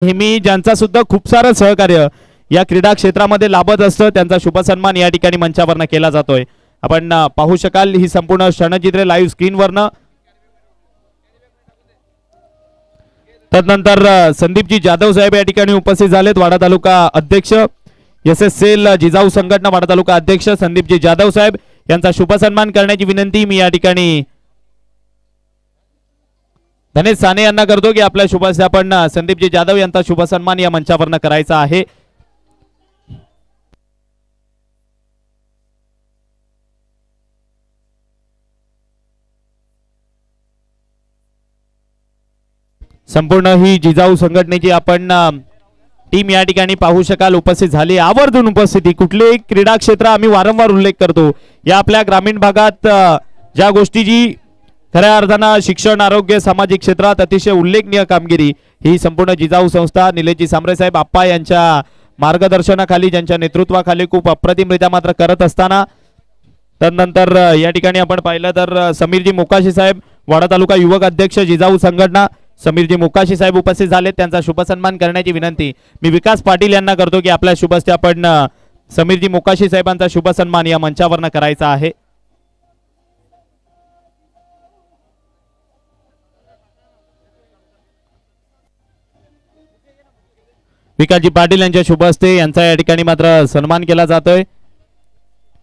नेहमी ज्यांचा सुद्धा खूप सारं सहकार्य या क्रीडा क्षेत्रामध्ये लाभत असतं त्यांचा शुभ सन्मान या ठिकाणी मंचावरनं केला जातोय। आपण पाहू शकाल ही संपूर्ण क्षणचित्रे लाईव्ह स्क्रीनवरनं। तदनंतर संदीपजी जाधव साहेब या ठिकाणी उपस्थित झालेत। वाडा तालुका अध्यक्ष एसएसएल जिजाऊ संघटना वाडा तालुका अध्यक्ष संदीपजी जाधव साहेब यांचा शुभ सन्मान करण्याची विनंती मी या ठिकाणी धनेश साने यांना करतो की आपल्या शुभ आपण संदीपजी जाधव यांचा शुभ सन्मान या मंचावरनं करायचा आहे। संपूर्ण ही जिजाऊ संघटनेची आपण टीम या ठिकाणी पाहू शकाल उपस्थित झाली। आवर्जून उपस्थिती कुठले क्रीडा क्षेत्र आम्ही वारंवार उल्लेख करतो या आपल्या ग्रामीण भागात ज्या गोष्टीची खऱ्या अर्थानं शिक्षण आरोग्य सामाजिक क्षेत्रात अतिशय उल्लेखनीय कामगिरी ही संपूर्ण जिजाऊ संस्था निलेशजी सांबरे साहेब आप्पा यांच्या मार्गदर्शनाखाली ज्यांच्या नेतृत्वाखाली खूप अप्रतिमरित्या मात्र करत असताना तदनंतर या ठिकाणी आपण पाहिलं तर समीरजी मोकाशी साहेब वाडा तालुका युवक अध्यक्ष जिजाऊ संघटना समीरजी मोकाशी साहेब उपस्थित झाले त्यांचा शुभ सन्मान करण्याची विनंती मी विकास पाटील यांना करतो की आपल्या शुभ आपण समीरजी मोकाशी साहेबांचा शुभ सन्मान या मंचावरनं करायचा आहे। विकासजी पाटील यांच्या शुभ हस्ते यांचा या ठिकाणी मात्र सन्मान केला जातोय।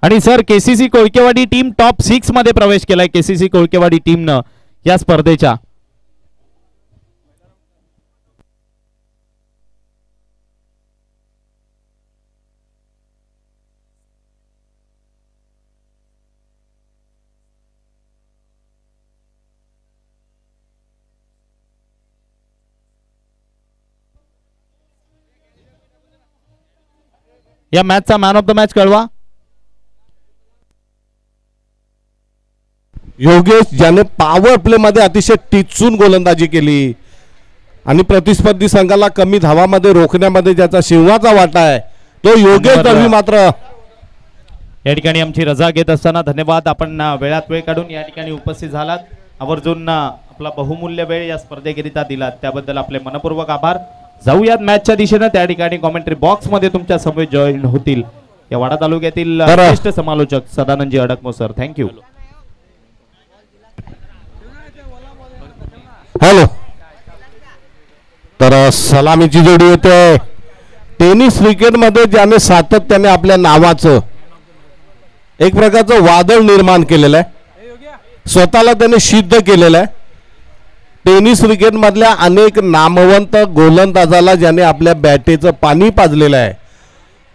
आणि सर केसीसी कोळकेवाडी टीम टॉप 6 मध्ये प्रवेश केलाय केसीसी कोळकेवाडी टीमनं या स्पर्धेच्या। या मॅचचा मॅन ऑफ द मॅच कळवा। योगेश ज्याने पॉवर प्ले मध्ये अतिशय टिचून गोलंदाजी केली आणि प्रतिस्पर्धी संघाला कमी धावामध्ये रोखण्यामध्ये ज्याचा सिंहाचा वाटा आहे तो योगेश दळवी मात्र या ठिकाणी आमची रजा घेत असताना धन्यवाद। आपण वेळात वेळ काढून या ठिकाणी उपस्थित झालात आवर्जून आपला बहुमूल्य वेळ या स्पर्धेकरिता दिलात त्याबद्दल आपले मनपूर्वक आभार। जाऊयात मॅचच्या दिशेने त्या ठिकाणी कॉमेंट्री बॉक्स मध्ये तुमच्या समोर जॉईन होतील या वाडा तालुक्यातील श्रेष्ठ समालोचक सदानंदजी अडकमो सर। थँक्यू। हॅलो तर सलामीची जोडी होते टेनिस क्रिकेट मध्ये ज्याने सातत्याने आपल्या नावाचं एक प्रकारचं वादळ निर्माण केलेलं आहे स्वतःला त्याने सिद्ध केलेलं आहे। टेनिस क्रिकेट मधल्या अनेक नामवंत गोलंदाजाला ज्याने आपल्या बॅटेचं पाणी पाजलेलं आहे।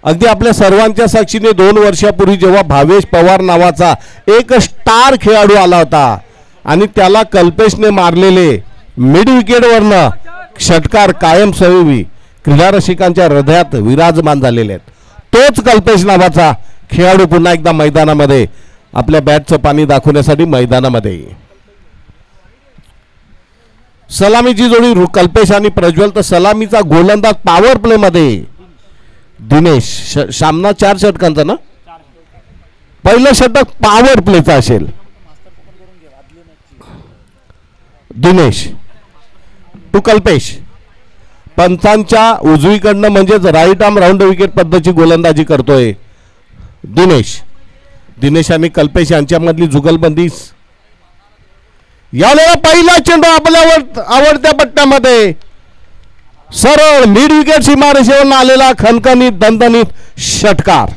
अगदी आपल्या सर्वांच्या साक्षीने 2 वर्षापूर्वी जेव्हा भावेश पवार नावाचा एक स्टार खेळाडू आला होता आणि त्याला कल्पेशने मारलेले मिड विकेटवरनं षटकार कायमस्वरूपी क्रीडा रसिकांच्या हृदयात विराजमान झालेले आहेत। तोच कल्पेश नावाचा खेळाडू पुन्हा एकदा मैदानामध्ये आपल्या बॅटचं पाणी दाखवण्यासाठी मैदानामध्ये सलामीची जोडी कल्पेश आणि प्रज्वल तर सलामीचा गोलंदाज पॉवर प्ले मध्ये दिनेश सामना 4 षटकांचा ना पहिलं षटक पॉवर प्लेचा असेल। दिनेश टू कल्पेश पंचांच्या उजवीकडनं म्हणजेच राईट आर्म राऊंड विकेट पद्धतीची गोलंदाजी करतोय दिनेश आणि कल्पेश यांच्यामधली जुगलबंदी यावेळेला पहिला चेंडू आपल्या आवडत्या पट्ट्यामध्ये सरळ मिड विकेट सीमारेषेवर आलेला खणखणीत दणदणीत षटकार।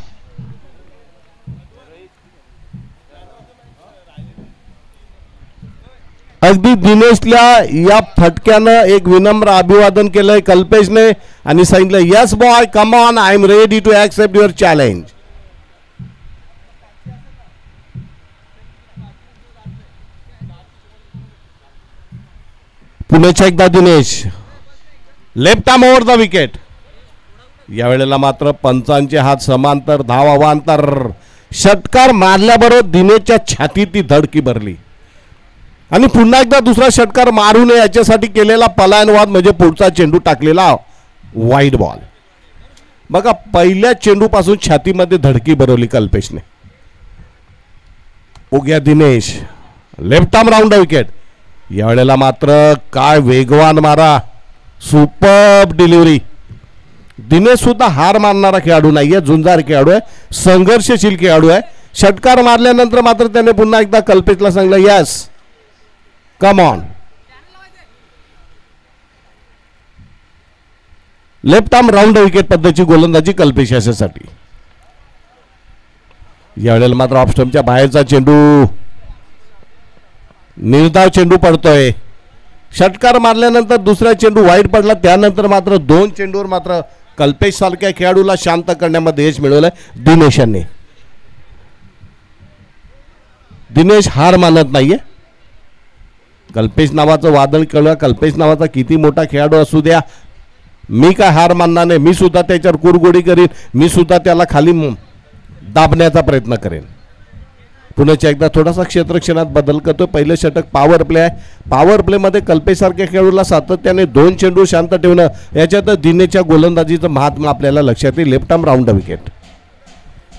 अगदी दिनेशला या फटक्यानं एक विनम्र अभिवादन केलंय कल्पेशने आणि सांगितलं yes boy come on I am ready to accept your challenge. पुण्याच्या एकदा Dinesh left arm over the wicket यावेळेला मात्र पंचांचे हात समांतर धाव अवांतर षटकार मारल्याबरोबर दिनेशच्या छातीत ती धडकी भरली आणि पुन्हा एकदा दुसरा षटकार मारू नये याच्यासाठी केलेला पलायनवाद म्हणजे पुढचा चेंडू टाकलेला वाईड बॉल। बघा पहिल्या चेंडूपासून छातीमध्ये धडकी भरवली कल्पेशने। उग्या Dinesh left arm round the wicket यावेळेला मात्र काय वेगवान मारा सुपर डिलिव्हरी. दिनेश सुद्धा हार मारणारा खेळाडू नाहीये, झुंजार खेळाडू आहे, संघर्षशील खेळाडू आहे. षटकार मारल्यानंतर मात्र त्याने पुन्हा एकदा कल्पेशला सांगितलं yes come on. Left arm round wicket पद्धतीची गोलंदाजी कल्पेश यासाठी. यावेळेला मात्र ऑफस्टंपच्या बाहेरचा चेंडू, निर्धाव चेंडू पडतोय. षटकार मारल्यानंतर दुसरा चेंडू वाईट पडला, त्यानंतर मात्र 2 चेंडूवर मात्र कल्पेश सारख्या खेळाडूला शांत करण्यामध्ये यश मिळवलंय दिनेश यांनी. दिनेश हार मानत नाहीये. कल्पेश नावाचं वादळ कळलं, कल्पेश नावाचा किती मोठा खेळाडू असू द्या, मी काय हार मानणार नाही. मी सुद्धा त्याच्यावर कुरगोडी करीन, मी सुद्धा त्याला खाली दाबण्याचा प्रयत्न करेन. पुन्हा एकदा थोडासा क्षेत्रक्षणात बदल करतोय. पहिलं षटक पॉवर प्ले आहे. पॉवर प्लेमध्ये कल्पेशसारख्या खेळाडूला सातत्याने 2 चेंडू शांत ठेवणं, याच्यात दिनेशच्या गोलंदाजीचं महात्मा आपल्याला लक्षात येईल. Left arm round wicket.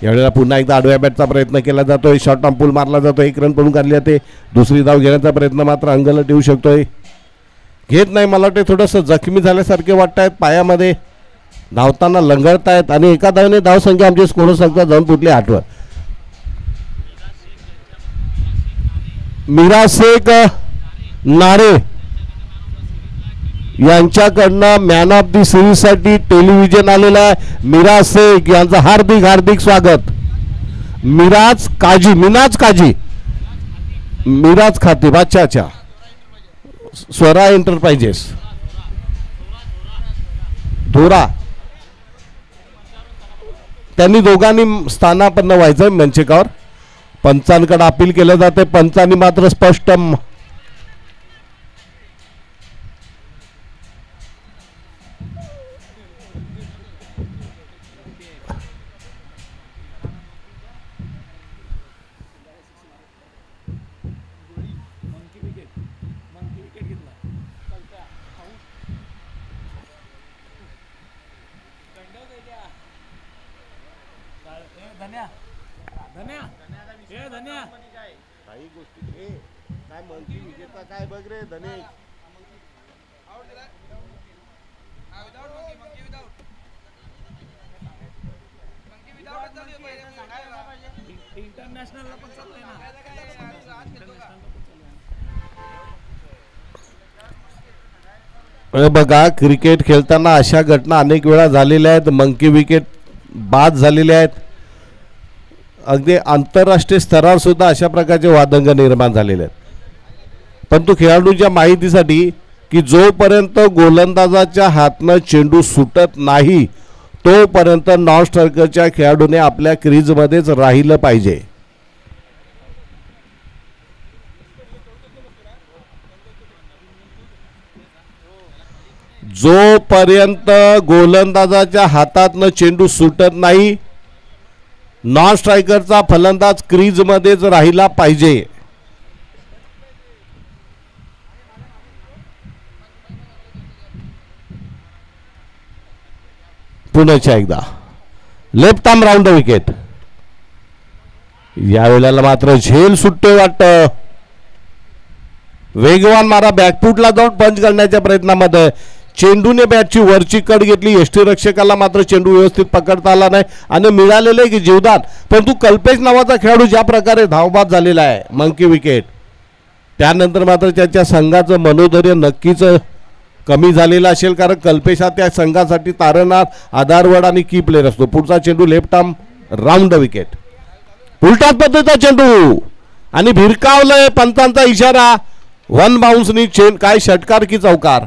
यावेळेला पुन्हा एकदा आडव्या बॅटचा प्रयत्न केला जातोय, शॉर्ट आर्म पूल मारला जातोय, 1 रन पडून काढली जाते. दुसरी धाव घेण्याचा प्रयत्न मात्र अंगलट ठेवू शकतोय, घेत नाही. मला वाटते थोडंसं जखमी झाल्यासारखे वाटत आहेत, पायामध्ये धावताना लंगडतायत आणि एका धावने धावसंख्या आमची स्कोर संख्या जाऊन फुटली 8 वर. मीरा शेख नारे यांच्याकडनं मॅन ऑफ दी सिरीज साठी टेलिव्हिजन आलेलं आहे. मीरा शेख यांचं हार्दिक हार्दिक स्वागत. मिराज खातीब, अच्छा, स्वरा एंटरप्राइजेस धोरा, त्यांनी दोघांनी स्थानापन्न व्हायचं मंचकावर. पंचांकडे अपील केलं जाते, पंचांनी मात्र स्पष्ट काही गोष्टी काय मंकी विकेटचा काय बघ रे धनेश. बघा क्रिकेट खेळताना अशा घटना अनेक वेळा झालेल्या आहेत. मंकी विकेट बाद झालेले आहेत. अगदी आंतरराष्ट्रीय स्तरावर सुद्धा अशा प्रकारचे वादंग निर्माण झालेले आहेत. परंतु खेळाडूंच्या माहितीसाठी की जोपर्यंत गोलंदाजाच्या हातनं चेंडू सुटत नाही तोपर्यंत नॉन स्ट्रायकरच्या खेळाडूने आपल्या क्रीजमध्येच राहिलं पाहिजे. जोपर्यंत गोलंदाजाच्या हातातनं चेंडू सुटत नाही नॉन स्ट्रायकरचा फलंदाज क्रीजमध्येच राहिला पाहिजे. पुन्हा एकदा लेफ्ट आर्म राऊंड विकेट. यावेळेला मात्र झेल सुटतोय वाटतं. वेगवान मारा बॅकफुटला जाऊन पंच करण्याच्या प्रयत्नामध्ये चेंडूने बॅटची वरची कड घेतली. यष्टीरक्षकाला मात्र चेंडू व्यवस्थित पकडता आला नाही आणि मिळालेले की जीवदान. परंतु कल्पेश नावाचा खेळाडू ज्या प्रकारे धावबाद झालेला आहे मंकी विकेट, त्यानंतर मात्र त्याच्या संघाचं मनोधैर्य नक्कीच कमी झालेलं असेल. कारण कल्पेश हा त्या संघासाठी तारणहार, आधारवड आणि की प्लेअर असतो. पुढचा चेंडू लेफ्ट आर्म राऊंड विकेट. उलटाच पद्धतीचा चेंडू आणि भिरकावलंय. पंचांचा इशारा. 1 बाउन्सनी चेन. काय षटकार की चौकार.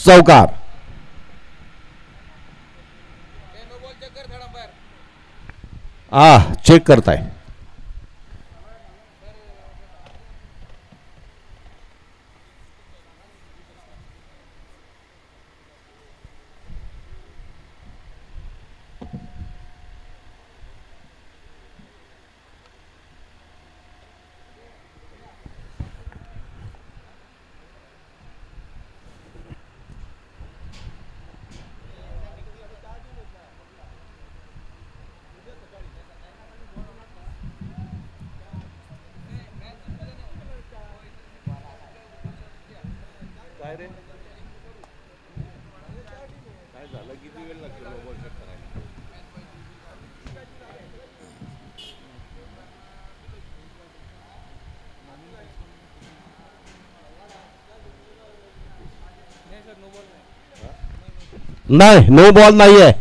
चौकार. चेक करताय. नाही, नो बॉल नाही आहे.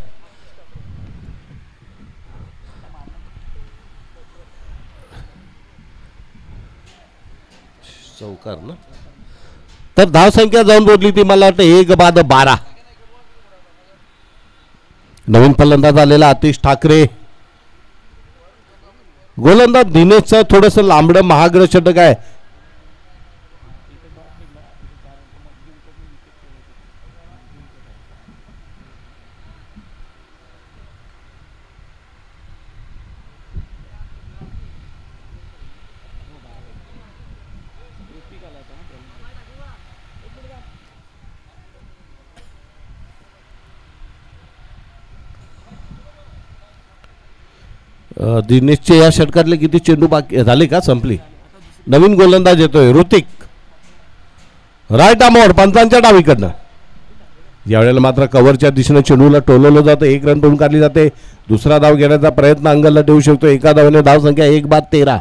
चौकार ना. तर धावसंख्या जाऊन बोलली ती मला वाटतं 1-12. नवीन फलंदाज आलेला आतिश ठाकरे. गोलंदाज दिनेशचं थोडस लांबडं महागडं षटक आहे. दिनेशचे या षटकातले किती चेंडू बाकी झाले का? संपली. नवीन गोलंदाज येतोय ऋतिक. राईट आर्मवर पंचांच्या डावीकडनं. यावेळेला मात्र कव्हरच्या दिशेने चेंडूला टोलवलं जातं. 1 रन पळून काढली जाते. दुसरा धाव घेण्याचा प्रयत्न अंगलला ठेवू शकतो. एका धावेने धावसंख्या 1-13.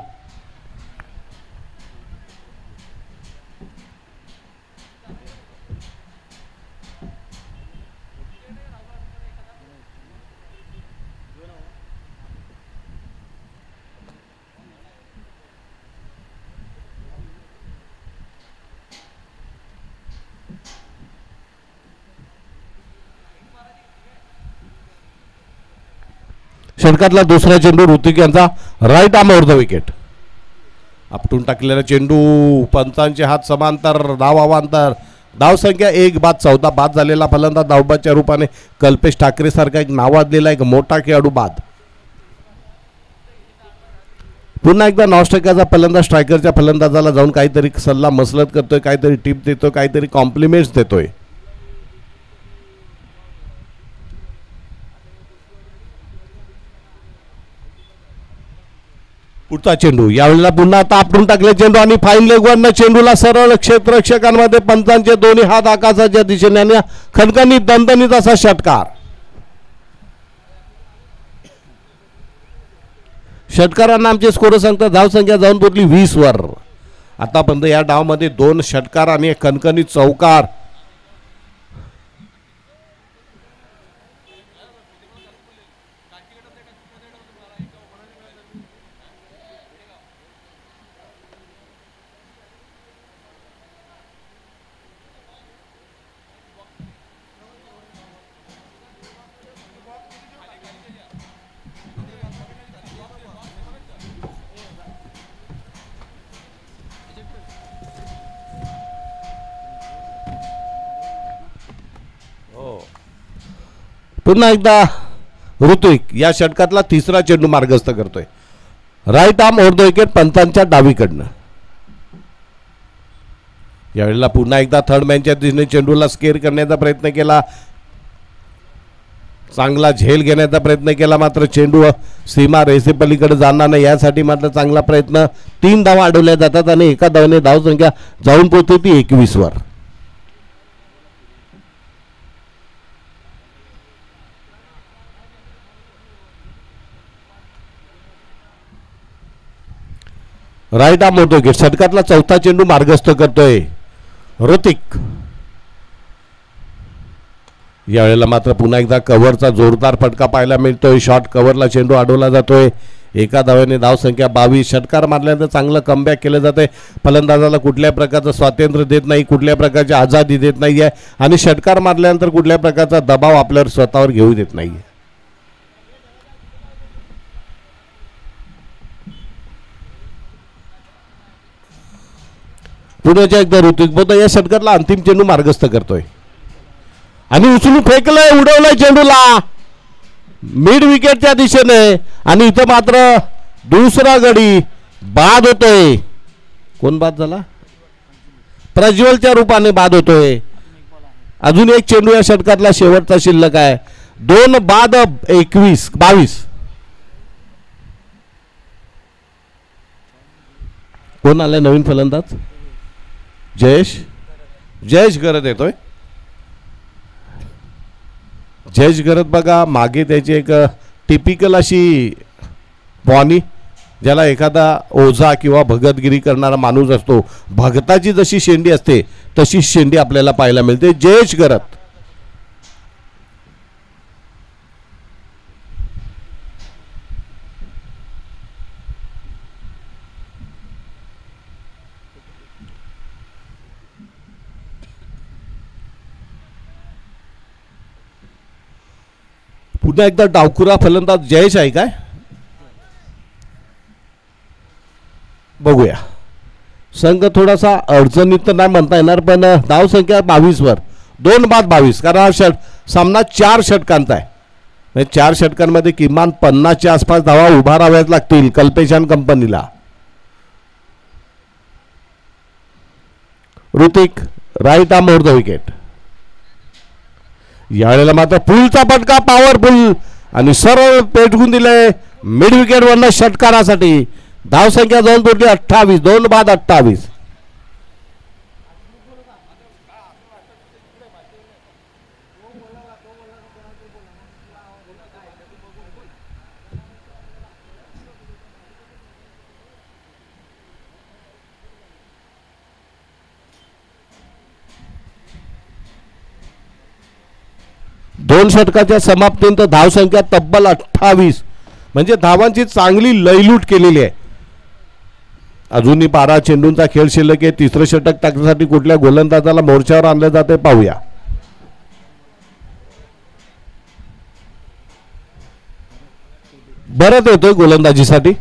षटकातला दुसरा चेंडू ऋतिक यांचा राईट आर्मवर द विकेट. आपटून टाकलेला चेंडू. पंचांचे हात समांतर. धाव अवांतर. धावसंख्या 1-14. बाद झालेला फलंदाज धावबादच्या रूपाने कल्पेश ठाकरे सारखा एक नावाजलेला एक मोठा खेळाडू बाद. पुन्हा एकदा नॉनस्ट्रायकरचा फलंदाज स्ट्रायकरच्या फलंदाजाला जाऊन काहीतरी सल्ला मसलत करतोय, काहीतरी टिप देतोय, काहीतरी कॉम्प्लिमेंट्स देतोय. पुढचा चेंडू. यावेळेला पुन्हा आता आपटून टाकले चेंडू आणि फाईन लेगवरनं चेंडूला सरळ क्षेत्ररक्षकांमध्ये पंचांचे दोन्ही हात आकाशाच्या दिशेने आणि खणखणीत दणदणीत असा षटकार. षटकारांना आमचे स्कोर सांगतात. धावसंख्या जाऊन पोहोचली 20 वर. आतापर्यंत या डावमध्ये 2 षटकार आणि एक खणखणीत चौकार. पुन्हा एकदा ऋतिक या षटकातला तिसरा चेंडू मार्गस्थ करतोय. Right arm over the wicket पंचांच्या डावीकडनं. यावेळेला पुन्हा एकदा थर्ड मॅनच्या दिशेने चेंडूला स्केअर करण्याचा प्रयत्न केला. चांगला झेल घेण्याचा प्रयत्न केला. मात्र चेंडू सीमा रेषेपलीकडे जाणार नाही यासाठी मात्र चांगला प्रयत्न. 3 धावा अडवल्या जातात आणि एका धावेने धावसंख्या जाऊन पोहोचते ती 21 वर. राईट आर्म मोठो विकेट. षटकातला चौथा चेंडू मार्गस्थ करतोय ऋतिक. यावेळेला मात्र पुन्हा एकदा कव्हरचा जोरदार फटका पाहायला मिळतोय. शॉर्ट कव्हरला चेंडू अडवला जातोय. एका धावेने धावसंख्या 22. षटकार मारल्यानंतर चांगलं कमबॅक केलं जातंय. फलंदाजाला कुठल्या प्रकारचं स्वातंत्र्य देत नाही, कुठल्या प्रकारची आझादी देत नाहीये आणि षटकार मारल्यानंतर कुठल्या प्रकारचा दबाव आपल्यावर स्वतःवर घेऊ देत नाहीये. पुण्याच्या एकदा ऋतिक बोलतो या षटकातला अंतिम चेंडू मार्गस्थ करतोय आणि उचलून फेकलंय, उडवलंय चेंडूला मिड विकेटच्या दिशेने आणि इथं मात्र दुसरा गडी बाद होतोय. कोण बाद झाला? प्रज्वलच्या रूपाने बाद होतोय. अजून एक चेंडू या षटकातला शेवटचा शिल्लक आहे. 2 बाद 22. कोण आलाय नवीन फलंदाज? जयेश जयेश गरत येतोय. जयेश गरत बघा मागे त्याची एक टिपिकल अशी बॉनी, ज्याला एखादा ओझा किंवा भगतगिरी करणारा माणूस असतो, भगताची जशी शेंडी असते तशी शेंडी आपल्याला पाहायला मिळते. जयेश गरत पुन्हा एकदा डावखुरा फलंदाज जयेश आहे काय बघूया. संघ थोडासा अडचणीत तर नाही म्हणता येणार, पण धाव संख्या 22 वर 2 बाद 22, कारण हा सामना 4 षटकांचा आहे. म्हणजे 4 षटकांमध्ये किमान 50च्या आसपास धावा उभाराव्याच लागतील कल्पेशान कंपनीला. Hrithik right arm over the wicket. यावेळेला मात्र पुलचा फटका पॉवरफुल आणि सरळ पेटवून दिले मिड विकेट वरनं षटकारासाठी. धाव संख्या जाऊन पोहोचली 28, 2 बाद 28. दोन षटकाच्या समाप्तीनंतर धाव संख्या तब्बल 28, म्हणजे धावांची चांगली लयलूट केलेली आहे. अजूनही 12 चेंडूंचा खेळ शिल्लक आहे. तिसरं षटक टाकण्यासाठी कुठल्या गोलंदाजाला मोर्चावर आणलं जाते पाहूया. भरत येतोय गोलंदाजीसाठी.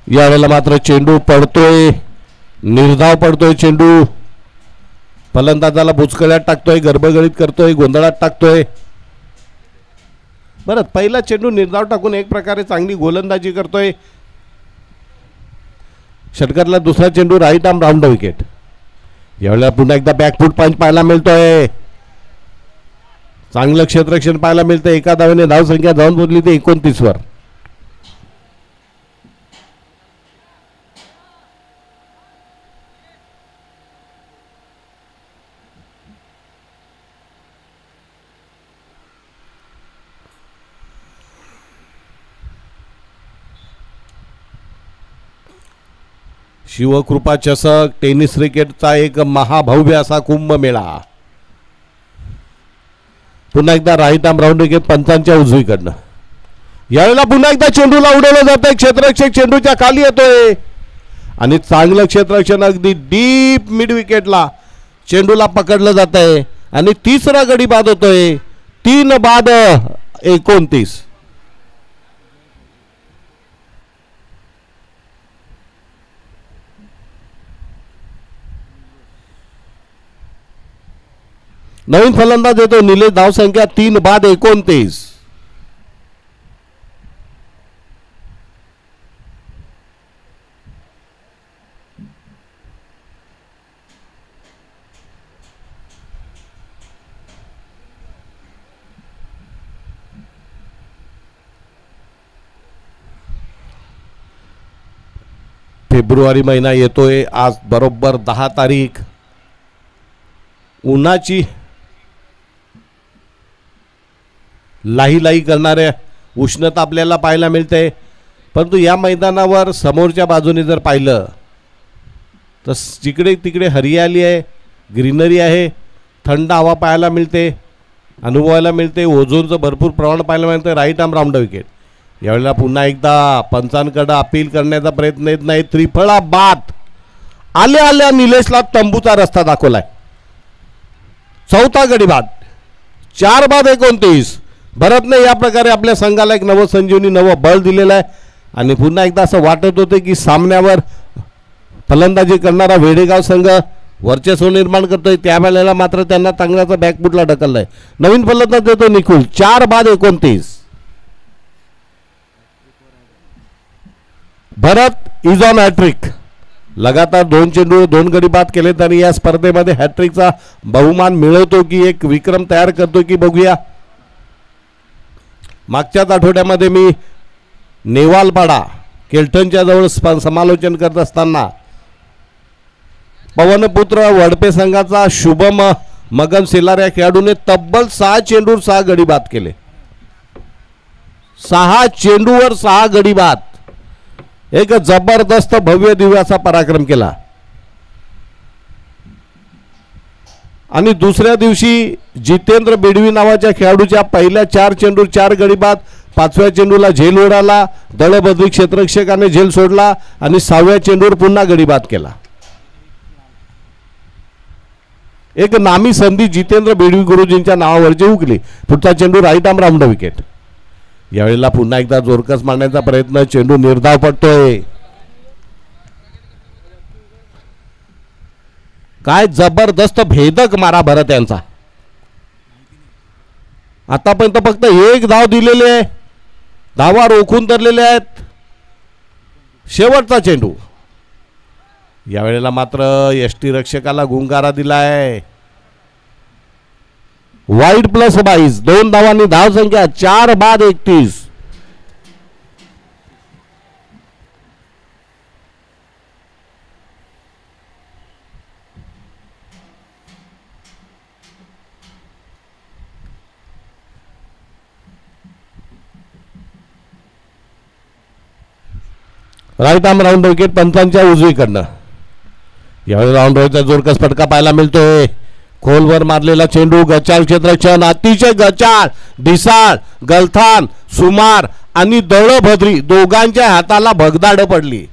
यावेळेला मात्र चेंडू पडतोय, निर्धाव पडतोय चेंडू. फलंदाजाला बुचकळ्यात टाकतोय, गडबडगडीत करतोय, गोंधळात टाकतोय. बरं, पहिला चेंडू निर्धाव टाकून एक प्रकारे चांगली गोलंदाजी करतोय. षटकातला दुसरा चेंडू right arm round the wicket. यावेळेला पुन्हा एकदा बॅकफूट पंच पाहायला मिळतोय. चांगलं क्षेत्ररक्षण पाहायला मिळतंय. एका धावेने धाव संख्या जाऊन पोहोचली ते 29 वर. शिवकृपा चषक टेनिस क्रिकेटचा एक महाभव्य असा कुंभमेळा. पुन्हा एकदा राईट आर्म राऊंड विकेट पंचांच्या उजवीकडनं. यावेळेला पुन्हा एकदा चेंडूला उडवलं जातंय. क्षेत्ररक्षक चेंडूच्या खाली येतोय आणि चांगलं क्षेत्ररक्षण अगदी डीप मिड विकेटला चेंडूला पकडलं जात आहे आणि तिसरा गडी बाद होतोय. 3 बाद 29. नवीन फलंदाज येतो निलेश. धाव संख्या 3 बाद 29. फेब्रुवारी महिना येतोय. आज बरोबर 10 तारीख. उन्हाची लाही लाही करणाऱ्या उष्णता आपल्याला पाहायला मिळते. परंतु या मैदानावर समोरच्या बाजूने जर पाहिलं तर जिकडे तिकडे हरियाली आहे, ग्रीनरी आहे, थंड हवा पाहायला मिळते, अनुभवायला मिळते. ओझोनचं भरपूर प्रमाण पाहायला मिळतं. Right arm round wicket. यावेळेला पुन्हा एकदा पंचांकडे अपील करण्याचा प्रयत्न येत नाही. त्रिफळा बाद. आल्या आल्या निलेशला तंबूचा रस्ता दाखवलाय. चौथा गडी बाद. 4 बाद 29. भरतने या प्रकारे आपल्या संघाला एक नवं संजीवनी, नवं बळ दिलेलं आहे. आणि पुन्हा एकदा असं वाटत होते की सामन्यावर फलंदाजी करणारा वेडेगाव संघ वर्चस्व निर्माण करतोय. त्यावेळेला मात्र त्यांना चांगल्याचा बॅकफुटला ढकललाय. नवीन फलंदाज देतो निखुल. 4 बाद 29. भरत इज ऑन हॅट्रिक. लगातार 2 चेंडू 2 गडी बाद केले तरी या स्पर्धेमध्ये हॅट्रिकचा बहुमान मिळवतो की एक विक्रम तयार करतो की बघूया. मागच्याच आठवड्यामध्ये मी नेवालपाडा केल्टनच्या जवळ समालोचन करत असताना पवनपुत्र वडपे संघाचा शुभम मगन सेलार या खेळाडूने तब्बल 6 चेंडूवर 6 गडी बाद केले. 6 चेंडूवर 6 गडी बाद. एक जबरदस्त भव्य दिव्य असा पराक्रम केला. आणि दुसऱ्या दिवशी जितेंद्र बेडवी नावाच्या खेळाडूच्या पहिल्या 4 चेंडूवर 4 गडी बाद. 5व्या चेंडूला झेल उडाला. दळबद्री क्षेत्ररक्षकाने झेल सोडला आणि 6व्या चेंडूवर पुन्हा गडी बाद केला. एक नामी संधी जितेंद्र बेडवी गुरुजींच्या नावावरची हुकली. पुढचा चेंडू राईट आर्म राऊंड विकेट. यावेळेला पुन्हा एकदा जोरकस मारण्याचा प्रयत्न. चेंडू निर्धाव पडतोय. काय जबरदस्त भेदक मारा भरत यांचा. आतापर्यंत फक्त 1 धाव दिलेले आहे. धावा रोखून धरलेले आहेत. शेवटचा चेंडू. यावेळेला मात्र यष्टी रक्षकाला गुंगारा दिलाय. Wide plus 22. 2 धावांनी धाव संख्या 4 बाद 31. राईट आर्म राऊंड विकेट पंचांच्या उजवीकडनं. यावेळी राऊंड रोडचा जोरकस फटका पाहायला मिळतोय. खोलवर मारलेला चेंडू. गचाळ क्षेत्ररक्षण अतिशय गचाळ. ढिसाळ, गलथान, सुमार आणि दळभद्री दोघांच्या हाताला भगदाड पडली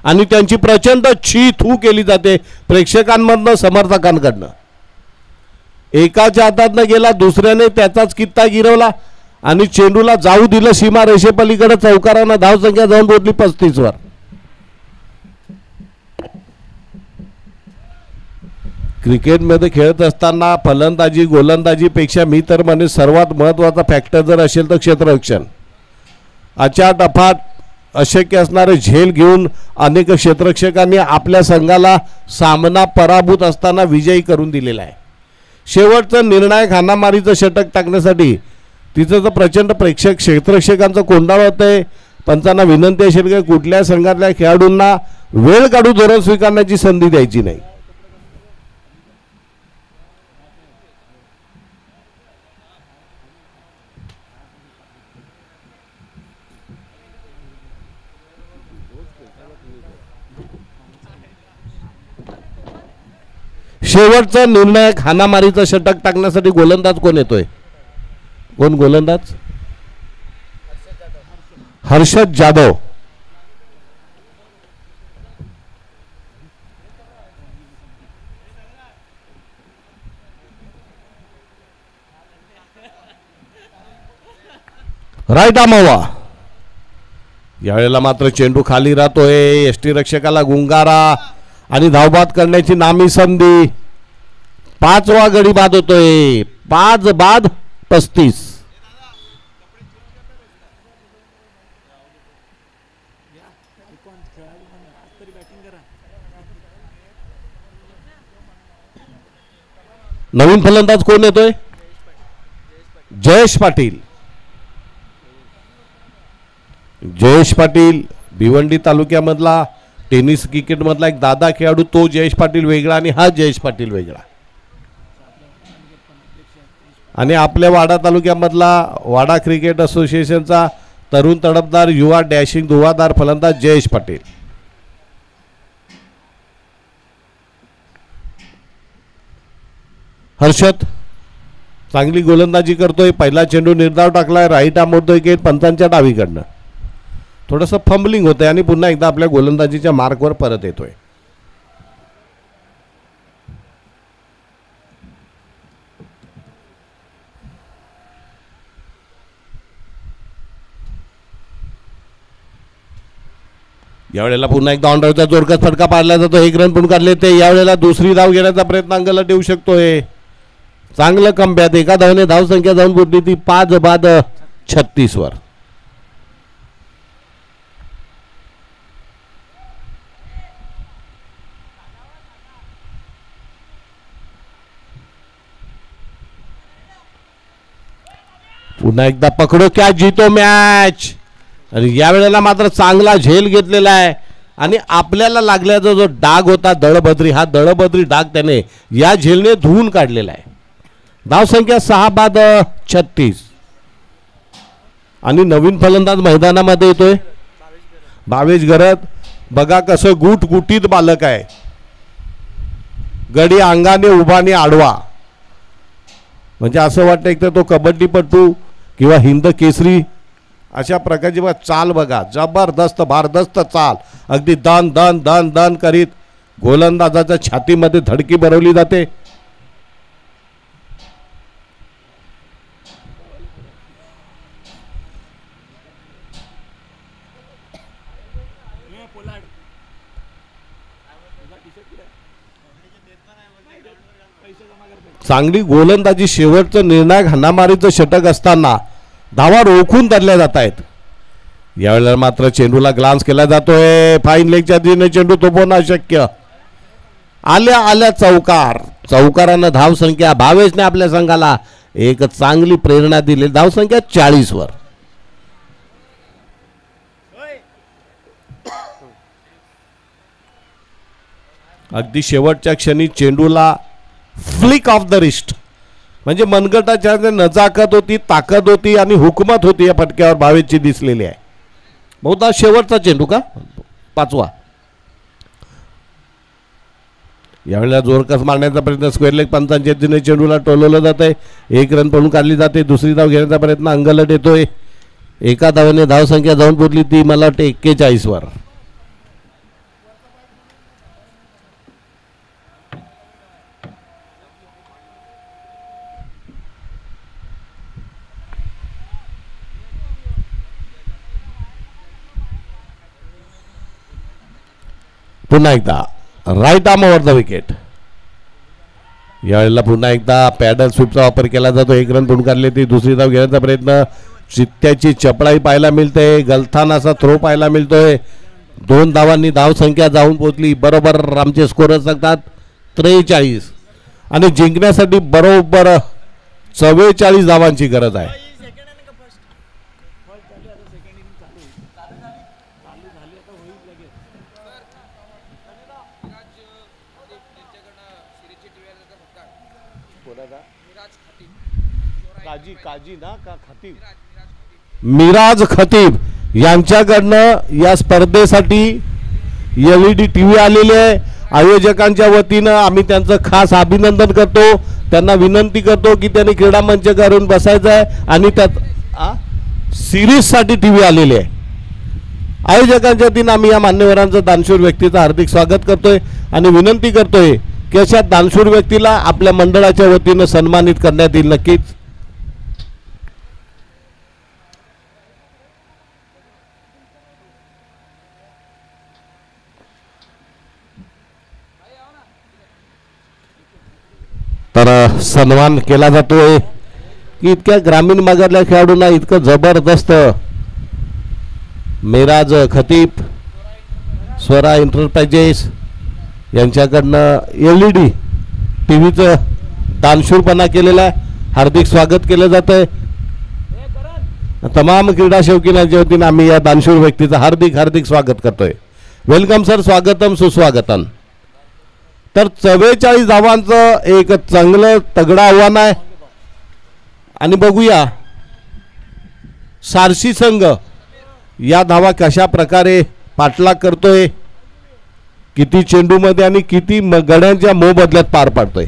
आणि त्यांची प्रचंड छी थू केली जाते प्रेक्षकांमधनं समर्थकांकडनं. एकाच्या हातातनं गेला, दुसऱ्याने त्याचाच कित्ता गिरवला आणि चेंडूला जाऊ दिलं सीमा रेषेपलीकडे. चौकारांना धावसंख्या जाऊन पोहोचली 35 वर. क्रिकेटमध्ये खेळत असताना फलंदाजी गोलंदाजीपेक्षा मी तर म्हणजे सर्वात महत्त्वाचा फॅक्टर जर असेल तर क्षेत्ररक्षण. अचाटफाट अशक्य असणारे झेल घेऊन अनेक क्षेत्ररक्षकांनी आपल्या संघाला सामना पराभूत असताना विजयी करून दिलेला आहे. शेवटचं निर्णायक हाणामारीचं षटक टाकण्यासाठी तिचं तर प्रचंड क्षेत्ररक्षकांचं कोंडाळ होतंय. पंचांना विनंती असेल की कुठल्या संघातल्या खेळाडूंना वेळ काढू धोरण स्वीकारण्याची संधी द्यायची नाही. शेवटचं निर्णायक हाणामारीचं षटक टाकण्यासाठी गोलंदाज कोण येतोय? कोण गोलंदाज? हर्षद जाधव. राईट आर्म हवा. यावेळेला मात्र चेंडू खाली राहतोय. यष्टी रक्षकाला गुंगारा आणि धावबाद करण्याची नामी संधी. 5वा गडी बाद होतोय. 5 बाद 35. नवीन फलंदाज कोण येतोय? जयेश पाटील. जयेश पाटील भिवंडी तालुक्यामधला टेनिस क्रिकेटमधला एक दादा खेळाडू. तो जयेश पाटील वेगळा आणि हा जयेश पाटील वेगळा. आणि आपल्या वाडा तालुक्यामधला वाडा क्रिकेट असोसिएशनचा तरुण तडफदार युवा डॅशिंग धुवादार फलंदाज जयेश पाटील. हर्षद चांगली गोलंदाजी करतोय. पहिला चेंडू निर्धाव टाकलाय. राईट आर्म विकेट पंचांच्या डावीकडनं. थोडंसं फंबलिंग होतंय आणि पुन्हा एकदा आपल्या गोलंदाजीच्या मार्कवर परत येतोय. यावेळेला पुन्हा एकदा ऑनराऊंडचा जोरकस फटका पाडला जातो. 1 रन पण काढले ते. यावेळेला दुसरी धाव घेण्याचा प्रयत्न अंगाला देऊ शकतोय. चांगलं कमबॅक. एका धावने धावसंख्या जाऊन पोहोचली ती 5 बाद 36 वर. पुन्हा एकदा पकडो क्या जीतो मॅच. आणि या वेळेला मात्र चांगला झेल घेतलेला आहे आणि आपल्याला लागल्याचा जो डाग होता दळबद्री, हा दळबद्री डाग त्याने या झेलने धुवून काढलेला आहे. धावसंख्या 6 बाद 36. आणि नवीन फलंदाज मैदानामध्ये येतोय भावेश गरत. बघा कसं गुटगुटीत बालक आहे. गडी अंगाने उभाने आडवा, म्हणजे असं वाटतं एक तर तो कबड्डीपटू किंवा हिंद केसरी अशा प्रकारची बघा चाल. बघा जबरदस्त भारदस्त चाल, अगदी दन दन दन दन करीत गोलंदाजाच्या छातीमध्ये धडकी भरवली जाते. चांगली गोलंदाजी, शेवटचं निर्णायक हाणामारीचं षटक असताना धावा रोखून धरल्या जात आहेत. यावेळेला मात्र चेंडूला ग्लान्स केला जातोय. फाईन लेगच्या दिशेने चेंडू थोपवणं अशक्य. आल्या आल्या चौकार. चौकारानं धावसंख्या भावेशने आपल्या संघाला एक चांगली प्रेरणा दिली. धावसंख्या 40 वर. अगदी शेवटच्या क्षणी चेंडूला फ्लिक ऑफ द रिस्ट, म्हणजे मनगटाच्या नजाकत होती, ताकद होती आणि हुकूमत होती या फटक्यावर भावेशची दिसलेली आहे. बहुधा शेवटचा चेंडू का 5वा. यावेळेला जोरकस मारण्याचा प्रयत्न स्क्वेअर लेग पंचांच्या दिशेने चेंडूला टोलवलं जात आहे. 1 रन पळून काढली जाते. दुसरी धाव घेण्याचा प्रयत्न अंगलट येतोय. एका धावेने धावसंख्या जाऊन पोहोचली ती मला वाटते 41 वर. पुन्हा एकदा right arm over the wicket. यावेळेला पुन्हा एकदा पॅडल स्वीपचा वापर केला जातो. 1 रन पळून काढले ती दुसरी धाव घेण्याचा प्रयत्न. चित्त्याची चपळाई पाहायला मिळते. गलथानाचा थ्रो पाहायला मिळतोय. 2 धावांनी धावसंख्या जाऊन पोहोचली. बरोबर आमचे स्कोर सांगतात 43 आणि जिंकण्यासाठी बरोबर 44 धावांची गरज आहे. मिराज खतीब यांच्याकडनं या स्पर्धेसाठी LED TV आलेली आहे. आयोजकांच्या वतीनं आम्ही त्यांचं खास अभिनंदन करतो. त्यांना विनंती करतो की त्यांनी क्रीडा मंच करून बसायचं आहे आणि त्यात सिरीजसाठी TV आलेली आहे. आयोजकांच्या वतीनं आम्ही या मान्यवरांचं दानशूर व्यक्तीचं हार्दिक स्वागत करतोय आणि विनंती करतोय की अशा दानशूर व्यक्तीला आपल्या मंडळाच्या वतीनं सन्मानित करण्यात येईल. नक्कीच तर सन्मान केला जातोय की इतक्या ग्रामीण भागातल्या खेळाडूंना इतकं जबरदस्त मिराज खतीब स्वरा एंटरप्राइजेस यांच्याकडनं LED TVचं दानशूरपणा केलेला आहे. हार्दिक स्वागत केलं जात आहे. तमाम क्रीडा शौकीनांच्या वतीनं आम्ही या दानशूर व्यक्तीचं हार्दिक हार्दिक स्वागत करतोय. वेलकम सर, स्वागतम सुस्वागतम. तर 44 धावांचं एक चांगलं तगडं आव्हान आहे आणि बघूया सारसी संघ या धावा कशा प्रकारे पाठलाग करतोय, किती चेंडूमध्ये आणि किती गड्यांच्या मोबदल्यात पार पाडतोय.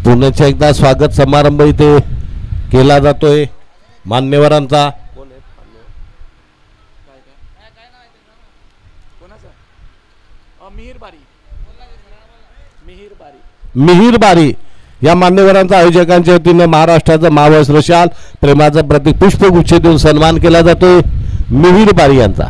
पुण्याच्या एकदा स्वागत समारंभ इथे केला जातोय मान्यवरांचा. मिहीर बारी या मान्यवरांचा आयोजकांच्या वतीनं महाराष्ट्राचं महावस्त्र शाल प्रेमाचं प्रतीक पुष्पगुच्छ देऊन सन्मान केला जातोय मिहीर बारी यांचा.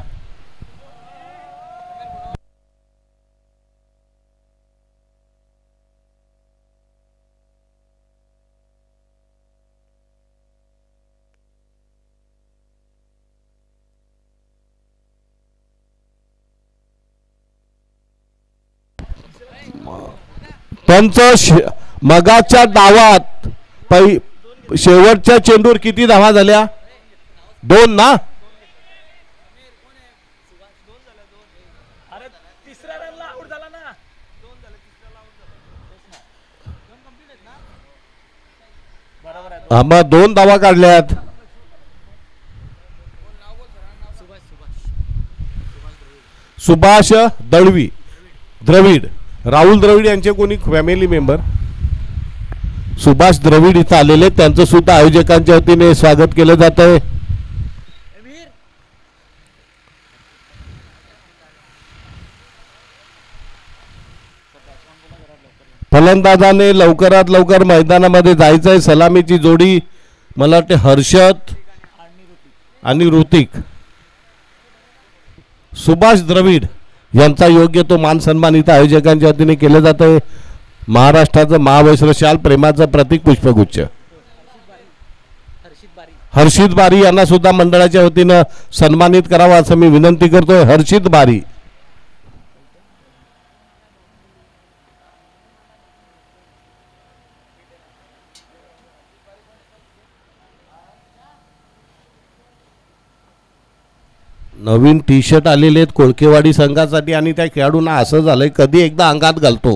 त्यांचं मगाच्या डावात शेवटच्या चेंडूवर किती धावा झाल्या? 2 ना? मग 2 धावा काढल्यात. सुभाष द्रविड राहुल द्रविड यांचे कोणी फॅमिली मेंबर सुभाष द्रविड इथं आलेले, त्यांचं सुद्धा आयोजकांच्या वतीने स्वागत केलं जात आहे. फलंदाजाने लवकरात लवकर मैदानामध्ये जायचंय. सलामीची जोडी मला वाटते हर्षद आणि ऋतिक. सुभाष द्रविड यांचा योग्य तो मान सन्मान इथं आयोजकांच्या वतीने केलं जात आहे. महाराष्ट्राचं महावस्त्र शाल प्रेमाचं प्रतीक पुष्पगुच्छ. हर्षित बारी यांना सुद्धा मंडळाच्या वतीनं सन्मानित करावं असं मी विनंती करतोय. हर्षित बारी. नवीन टी शर्ट आलेले आहेत कोळकेवाडी संघासाठी आणि त्या खेळाडूंना असं झालंय कधी एकदा अंगात घालतो.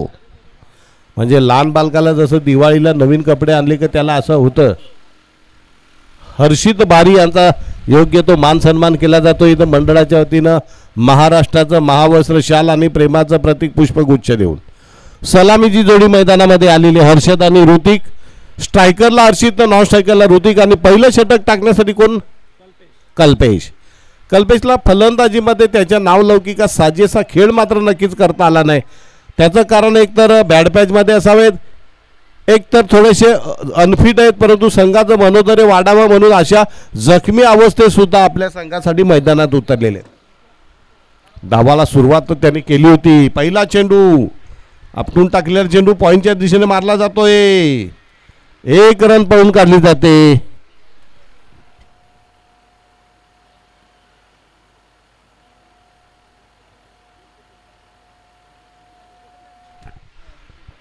म्हणजे लहान बालकाला जसं दिवाळीला नवीन कपडे आणले की त्याला असं होतं. हर्षित बारी यांचा योग्य तो मान सन्मान केला जातो इथं मंडळाच्या वतीनं. महाराष्ट्राचं महावस्त्र शाल आणि प्रेमाचं प्रतीक पुष्पगुच्छ देऊन सलामीची जोडी मैदानामध्ये आलेली. हर्षद आणि ऋतिक. स्ट्रायकरला हर्षित तर नॉन स्ट्रायकरला ऋतिक. आणि पहिलं षटक टाकण्यासाठी कोण? कल्पेश. कल्पेशला फलंदाजीमध्ये त्याच्या नावलौकिका साजेसा खेळ मात्र नक्कीच करता आला नाही. त्याचं कारण एकतर बॅड पॅचमध्ये असावेत, एकतर थोडेसे अनफिट आहेत, परंतु संघाचं मनोधैर्य वाढावं म्हणून अशा जखमी अवस्थेत सुद्धा आपल्या संघासाठी मैदानात उतरलेले. डावाला सुरुवात तर त्यांनी केली होती. पहिला चेंडू आपटून टाकलेला चेंडू पॉईंटच्या दिशेने मारला जातोय. 1 रन पळून काढली जाते.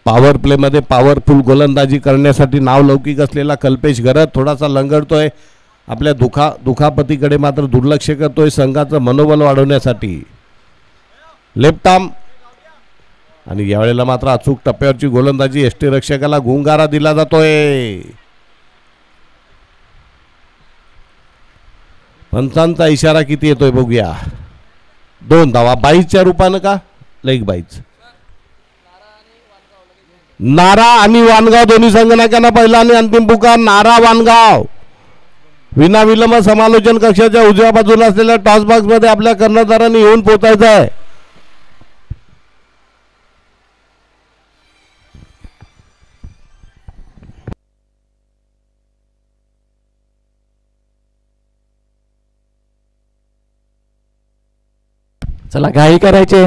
पॉवर प्लेमध्ये पॉवरफुल गोलंदाजी करण्यासाठी नावलौकिक असलेला कल्पेश गरज थोडासा लंगडतोय. आपल्या दुखापतीकडे मात्र दुर्लक्ष करतोय संघाचं मनोबल वाढवण्यासाठी. Left arm. आणि यावेळेला मात्र अचूक टप्प्यावरची गोलंदाजी. यष्टीरक्षकाला गुंगारा दिला जातोय. पंचांचा इशारा किती येतोय बघूया. 2 धावा 22च्या रूपानं का लेग बाईज. नारा आणि वानगाव दोन्ही संघटनांना पहिला आणि अंतिम पुकार. नारा वानगाव. विनाविलंब समालोचन कक्षाच्या उजव्या बाजूला असलेल्या टॉस बॉक्स मध्ये आपल्या कर्णधारांनी येऊन पोहोचायचं आहे. चला घाई करायचे.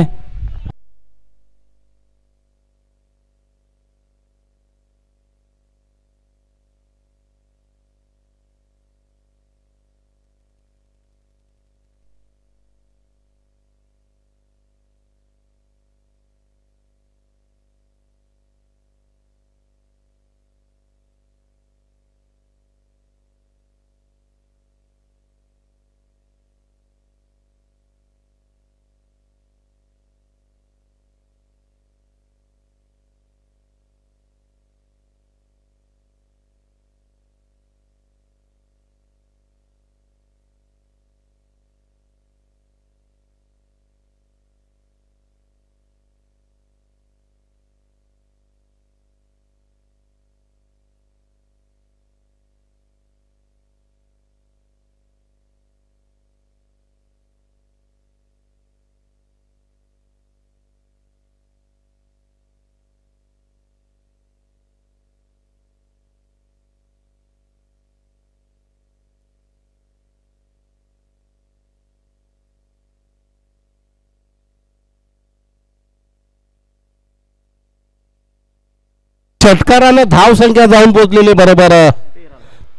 षटकाराने धाव संख्या जाऊन पोहोचलेली. बरोबर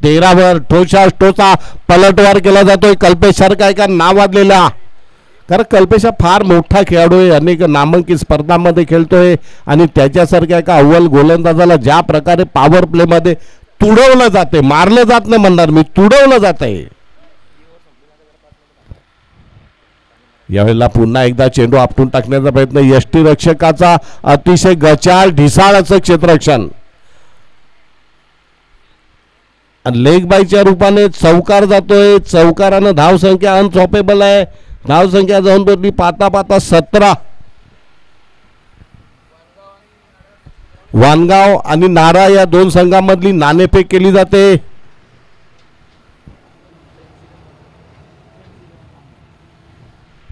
13 वर टोचा पलटवार केला जातोय. कल्पेश सारखा एका नावाजलेला कारण कल्पेश हा फार मोठा खेळाडू आहे, अनेक नामांकित स्पर्धांमध्ये खेळतोय आणि त्याच्यासारख्या एका अव्वल गोलंदाजाला ज्या प्रकारे पॉवर प्लेमध्ये तुडवलं जाते, मारलं जात नाही म्हणणार मी, तुडवलं जात आहे. यावेळेला पुन्हा एकदा चेंडू आपटून टाकण्याचा प्रयत्न, यष्टीरक्षकाचा अतिशय गचाळ ढिसाळ असं क्षेत्ररक्षण. लेग बायच्या रूपाने चौकार जातोय, चौकारानं धावसंख्या अनस्टॉपेबल आहे. धावसंख्या जाऊन बदली पाता पाता 17. वानगाव आणि नारा या दोन संघांमधली नाणेफेक केली जाते.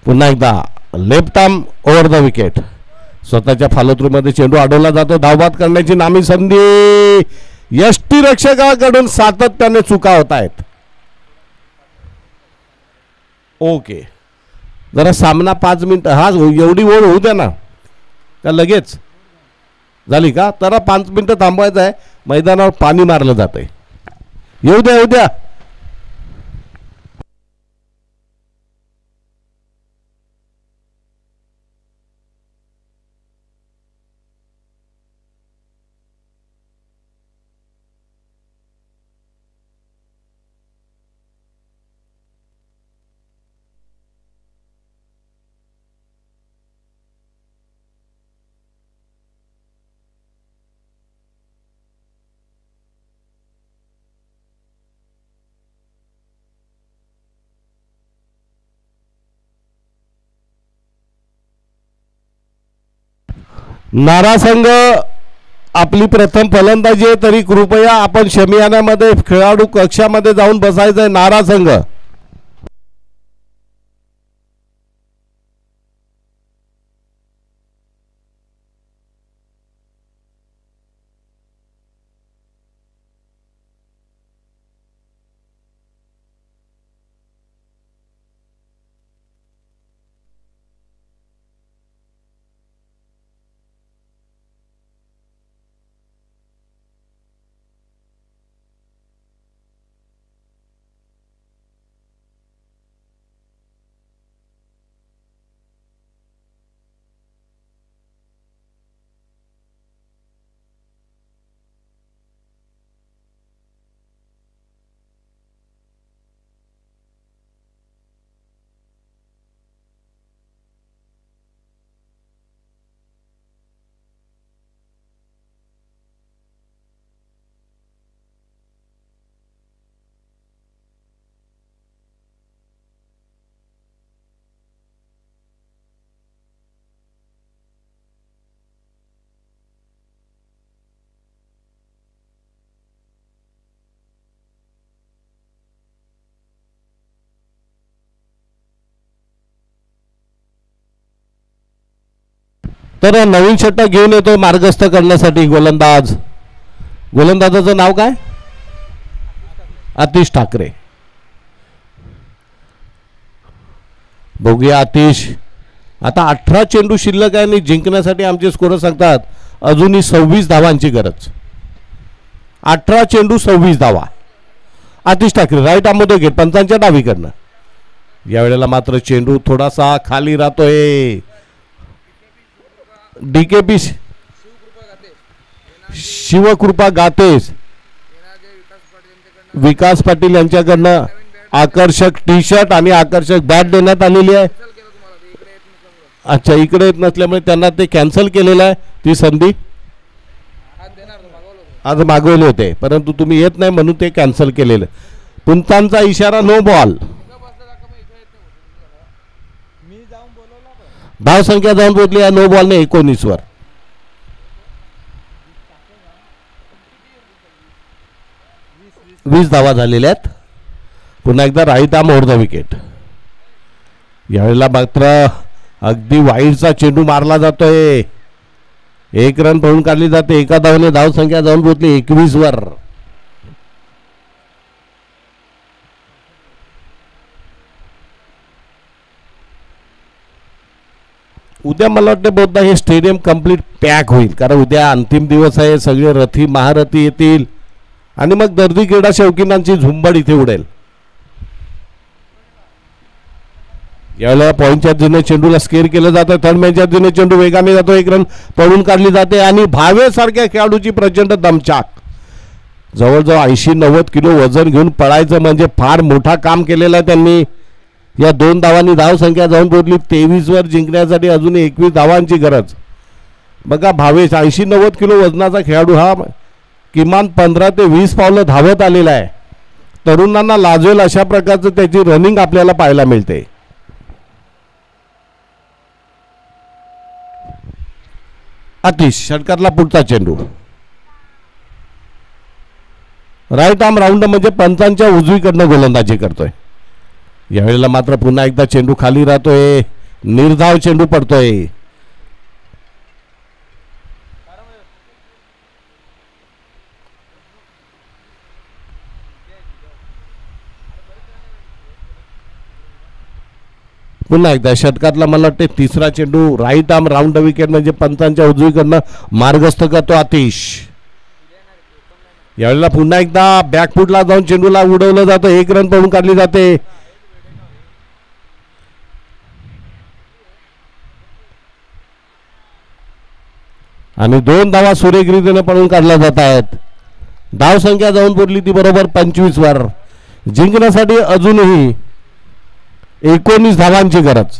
पुन्हा एकदा left arm over the wicket. स्वतःच्या फॉलोथ्रूमध्ये चेंडू अडवला जातो. धावबाद करण्याची नामी संधी. यष्टीरक्षकाकडून सातत्याने चुका होत आहेत. ओके, जरा सामना 5 मिनिट, हा एवढी ओढ होऊ द्या ना, का लगेच झाली का? तर 5 मिनिटं थांबवायचं आहे. मैदानावर पाणी मारलं जात आहे. येऊ द्या येऊ द्या. नारा संघ आपली प्रथम फलंदाजी आहे, तरी कृपया आपण शमियानामध्ये खेळाडू कक्षामध्ये जाऊन बसायचं आहे. नारा संघ तर नवीन षटक घेऊन येतो मार्गस्थ करण्यासाठी गोलंदाजाचं नाव काय? आतिश ठाकरे. बघूया आतिश. आता 18 चेंडू शिल्लक आहे आणि जिंकण्यासाठी आमचे स्कोर सांगतात अजूनही 26 धावांची गरज. 18 चेंडू 26 धावा. आतिश ठाकरे राईट आर्ममध्ये घेत पंचांच्या डावीकडनं. यावेळेला मात्र चेंडू थोडासा खाली राहतोय. डीकेपी शिवकृपा गातेस विकास पाटील यांच्याकडनं आकर्षक टी शर्ट आणि आकर्षक बॅट देण्यात आलेली आहे. अच्छा, इकडे येत नसल्यामुळे त्यांना ते कॅन्सल केलेलं आहे. ती संधी आज मागवले होते, परंतु तुम्ही येत नाही म्हणून ते कॅन्सल केलेलं. पुंतांचा इशारा नो बॉल. धावसंख्या जाऊन पोहोचली आहे नो बॉलने 19 वर. वीस धावा झालेल्या आहेत. पुन्हा एकदा right arm over the wicket. यावेळेला मात्र अगदी वाईडचा चेंडू मारला जातोय. 1 रन पळून काढली जाते. एका धावने धावसंख्या जाऊन पोहोचली 21 वर. उद्या मला वाटतं बहुधा हे स्टेडियम कंप्लीट पॅक होईल, कारण उद्या अंतिम दिवस आहे. सगळे रथी महारथी येतील आणि मग दर्दी क्रीडा शौकीनांची झुंबड इथे उडेल. यावेळेला पॉईंटच्या दिने चेंडूला स्केअर केलं जातं. थर्ड मॅचच्या दिने चेंडू वेगाने जातो. एक रन पळून काढली जाते आणि भावे सारख्या खेळाडूची प्रचंड दमछाक. जवळजवळ 80-90 किलो वजन घेऊन पळायचं म्हणजे फार मोठा काम केलेलं आहे त्यांनी. या 2 धावांनी धावसंख्या जाऊन पोहोचली 23 वर. जिंकण्यासाठी अजून 21 धावांची गरज. बघा भावेश 80-90 किलो वजनाचा खेळाडू हा किमान 15 ते 20 पावलं धावत आलेला आहे. तरुणांना लाजवेल अशा प्रकारचं त्याची रनिंग आपल्याला पाहायला मिळते. आतिश षटकातला पुढचा चेंडू राईट आर्म राऊंड म्हणजे पंचांच्या उजवीकडनं गोलंदाजी करतोय. यावेळेला मात्र पुन्हा एकदा चेंडू खाली राहतोय. निर्धाव चेंडू पडतोय. पुन्हा एकदा षटकातला मला वाटते तिसरा चेंडू राईट आर्म राऊंड विकेट म्हणजे पंचांच्या उजवीकडनं मार्गस्थ करतो आतिश. यावेळेला पुन्हा एकदा बॅकफुटला जाऊन चेंडूला उडवलं जातं. 1 रन पळून काढली जाते. आणि 2 धावा सुरेखरीतीने पळून काढल्या जात आहेत. धावसंख्या जाऊन पुरली ती बरोबर 25 वर. जिंकण्यासाठी अजूनही 19 धावांची गरज.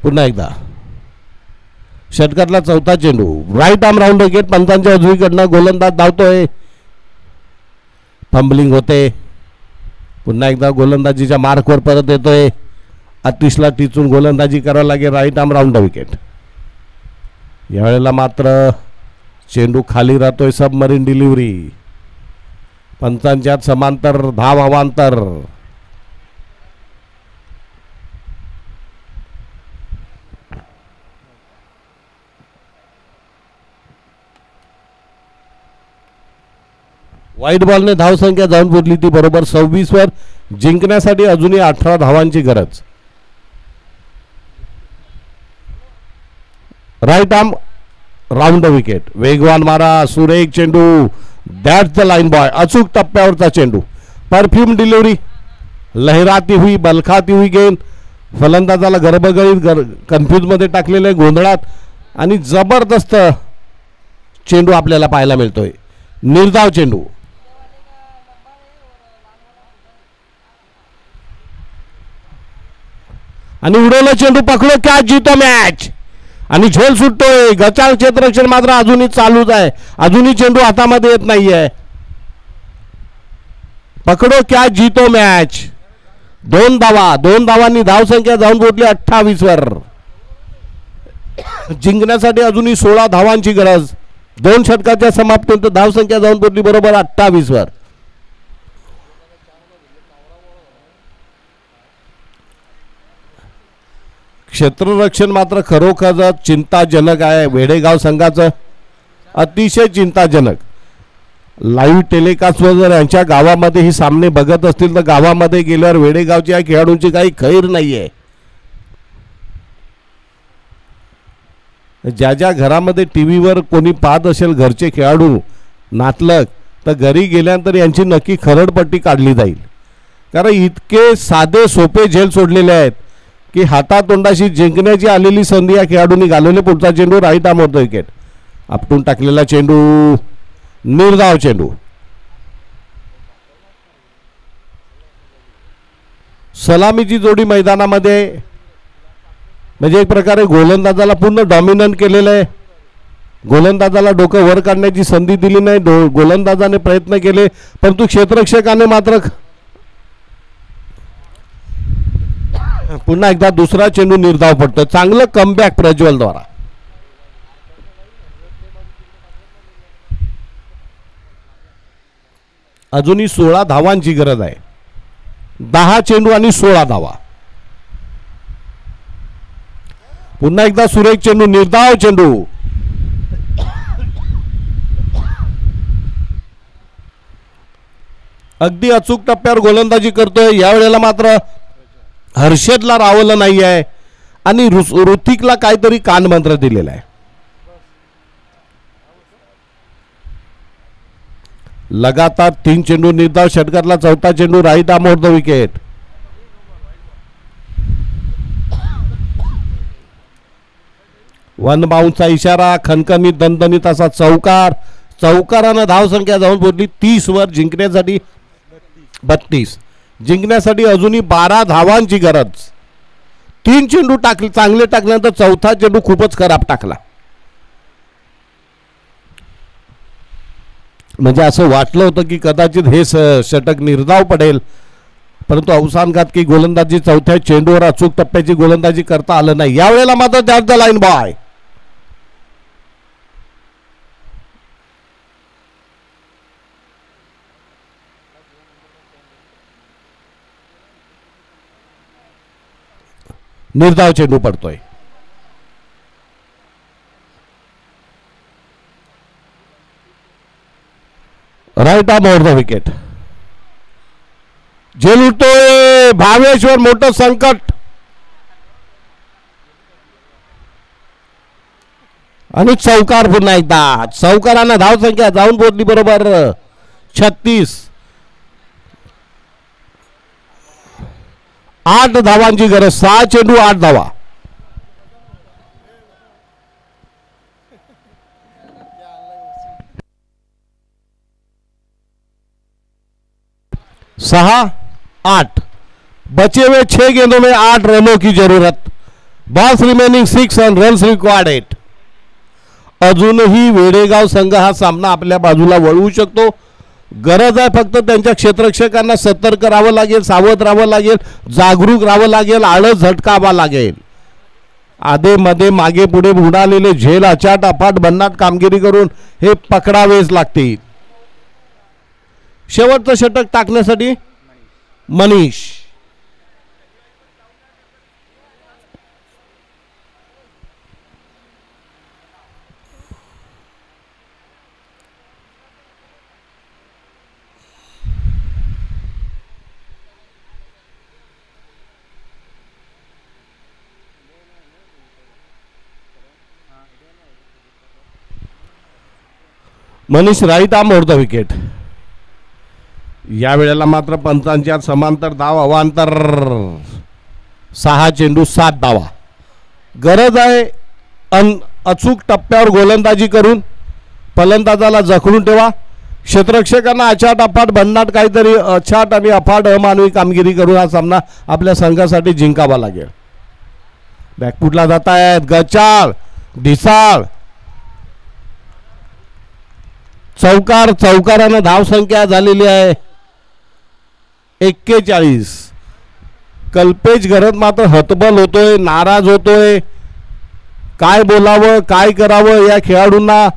पुन्हा एकदा षटकातला चौथा चेंडू राईट आर्म राऊंड विकेट पंचांच्या उजवीकडनं गोलंदाज धावतोय. फंबलिंग होते. पुन्हा एकदा गोलंदाजीच्या मार्कवर परत येतोय. आतिशला टिचून गोलंदाजी करावी लागेल. Right arm round wicket. यावेळेला मात्र चेंडू खाली राहतोय. Submarine delivery. पंचांच्यात समांतर धाव अवांतर. वाईट बॉलने धावसंख्या जाऊन पोहोचली ती बरोबर 26 वर. जिंकण्यासाठी अजूनही 18 धावांची गरज. Right arm round wicket. वेगवान मारा. सुरेख चेंडू. That's the line boy. अचूक टप्प्यावरचा चेंडू. Perfume delivery. लहराती हुई बलखाती हुई गेंद. फलंदाजाला गरबगडीत कन्फ्यूज मध्ये टाकलेले गोंधळात आणि जबरदस्त चेंडू आपल्याला पाहायला मिळतोय. निर्धाव चेंडू. आणि उडवलं चेंडू. पकडो कॅच. जीतो मॅच. आणि झोल सुटतोय. गचाळ क्षेत्ररक्षण मात्र अजूनही चालूच आहे. अजूनही चेंडू हातामध्ये येत नाहीये. पकडो कॅच. जीतो मॅच. 2 धावा. 2 धावांनी धावसंख्या जाऊन पोहोचली 28 वर. जिंकण्यासाठी अजूनही 16 धावांची गरज. 2 षटकाच्या समाप्तीनंतर धावसंख्या जाऊन पोहोचली बरोबर 28 वर. क्षेत्ररक्षण मात्र खरोखर चिंताजनक आहे. वेडेगाव संघाचं अतिशय चिंताजनक. लाईव्ह टेलिकास्टवर जर यांच्या गावामध्ये ही सामने बघत असतील तर गावामध्ये गेल्यावर वेडेगावच्या खेळाडूंची काही खैर नाहीये. ज्या ज्या घरामध्ये टीव्हीवर कोणी पाहत असेल घरचे खेळाडू नातलग तर घरी गेल्यानंतर यांची नक्की खरडपट्टी काढली जाईल. कारण इतके साधे सोपे झेल सोडलेले आहेत की हातातोंडाशी जिंकण्याची आलेली संधी या खेळाडूंनी घालवली. पुढचा चेंडू राईट आर्म होतो विकेट. आपटून टाकलेला चेंडू. निर्धाव चेंडू. सलामीची जोडी मैदानामध्ये म्हणजे एक प्रकारे गोलंदाजाला पूर्ण डॉमिनंट केलेलं आहे. गोलंदाजाला डोकं वर काढण्याची संधी दिली नाही. गोलंदाजाने प्रयत्न केले परंतु क्षेत्ररक्षकाने मात्र पुन्हा एकदा दुसरा चेंडू निर्धाव पडतो. चांगलं कमबॅक प्रज्वल द्वारा. अजूनही 16 धावांची गरज आहे. 10 चेंडू आणि 16 धावा. पुन्हा एकदा सुरेख चेंडू, निर्धाव चेंडू. अगदी अचूक टप्प्यावर गोलंदाजी करतोय. यावेळेला मात्र हर्षदला रावलं नाही आहे आणि ऋतिकला काहीतरी कानमंत्र दिलेला आहे. लगातार 3 चेंडू निर्धाव षटकातला चौथा चेंडू. Right arm over the wicket. One बाउंसचा इशारा. खणखणीत दणदणीत असा चौकार. चौकारानं धावसंख्या जाऊन पोहोचली 30 वर. जिंकण्यासाठी 32. जिंकण्यासाठी अजूनही 12 धावांची गरज. 3 चेंडू टाकले, चांगले टाकल्यानंतर चौथा चेंडू खूपच खराब टाकला. म्हणजे असं वाटलं होतं की कदाचित हे षटक निर्धाव पडेल, परंतु अवसानघातकी गोलंदाजी चौथ्या चेंडूवर अचूक टप्प्याची गोलंदाजी करता आलं नाही. यावेळेला मात्र दॅट द लाईन बॉय. निर्धाव चेंडू पडतोय. Right arm over the wicket. झेल उठतोय भावेश्वर. मोठं संकट आणि चौकार. पुन्हा एकदा चौकारानं धावसंख्या जाऊन पोहोचली बरोबर 36. 8 धावांची गरज. 6 चेंडू 8 धावा. सहा 8 बचे हुए 6 गेंदों में 8 रनों की जरूरत. Balls remaining 6 and runs required 8. अजूनही वेडेगाव संघ हा सामना आपल्या बाजूला वळवू शकतो. गरज आहे फक्त त्यांच्या क्षेत्ररक्षकांना सतर्क राहावं लागेल, सावध राहावं लागेल, जागरूक राहावं लागेल, आळस झटकावा लागेल. आधे मध्ये मागे पुढे उडालेले झेल अचाट अफाट भन्नाट कामगिरी करून हे पकडावेच लागतील. शेवटचं षटक टाकण्यासाठी Manish. Manish right arm over the wicket. या वेळेला मात्र पंचांच्या समांतर धाव अवांतर. 6 चेंडू 7 धावा. गरज आहे अचूक टप्प्यावर गोलंदाजी करून फलंदाजाला जखडून ठेवा. क्षेत्ररक्षकांना अचाट अफाट भन्नाट काहीतरी अचाट आणि अफाट अमानवी कामगिरी करून हा सामना आपल्या संघासाठी जिंकावा लागेल. बॅकफुटला जात आहेत गचाळ ढिसाळ. चौकार. चौकारानं धावसंख्या झालेली आहे 41. कल्पेश घरत मात्र हतबल होतोय, नाराज होतोय. काय बोलावं काय करावं या खेळाडूंना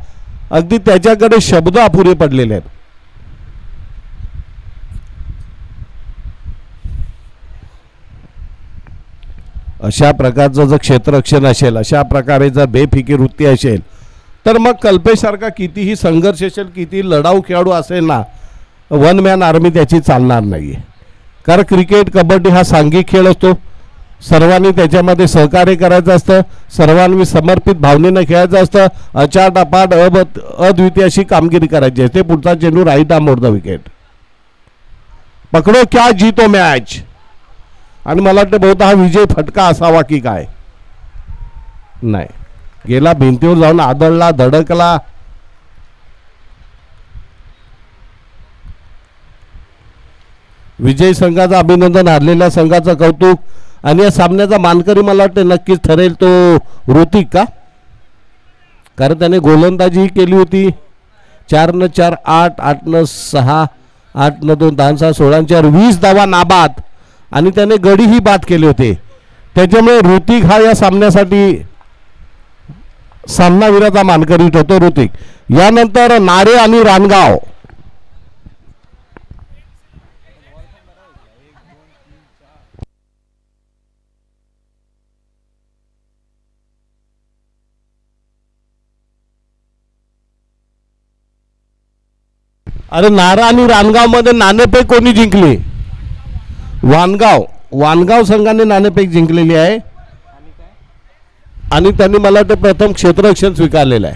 अगदी त्याच्याकडे शब्द अपुरे पडलेले आहेत. अशा प्रकारचं जर क्षेत्ररक्षण असेल, अशा प्रकारे जर बेफिकी वृत्ती असेल, तर मग कल्पेशसारखा कितीही संघर्ष असेल, किती लढाऊ खेळाडू असेल ना, वन मॅन आर्मी त्याची चालणार नाहीये. कारण क्रिकेट कबड्डी हा सांघिक खेळ असतो. सर्वांनी त्याच्यामध्ये सहकार्य करायचं असतं, सर्वांनी समर्पित भावनेनं खेळायचं असतं. अचाट अपाट अद्वितीय अशी कामगिरी करायची असते. पुढचा चेंडू right arm over the wicket. पकडो क्या जीतो मॅच. आणि मला वाटतं बहुधा हा विजय फटका असावा की काय. नाही, गेला भिंतीवर जाऊन आदळला, धडकला. विजय संघाचं अभिनंदन, हारलेल्या संघाचं कौतुक. आणि या सामन्याचा मानकरी मला वाटतं नक्कीच ठरेल तो ऋतिक का, कारण त्याने गोलंदाजी केली होती. 4-4 8 8-6 8-2 10-6 16-4 20 धावा नाबाद आणि त्याने गडीही बाद केले होते. त्याच्यामुळे ऋतिक हा या सामन्यासाठी सामनावीराचा मानकरी ठरतो ऋतिक. यानंतर नारे आणि रानगाव. अरे नारा आणि रानगाव मध्ये नाणेफेक कोणी जिंकली? वानगाव संघाने नाणेफेक जिंकलेली आहे आणि त्यांनी मला ते प्रथम क्षेत्ररक्षण स्वीकारलेलं आहे.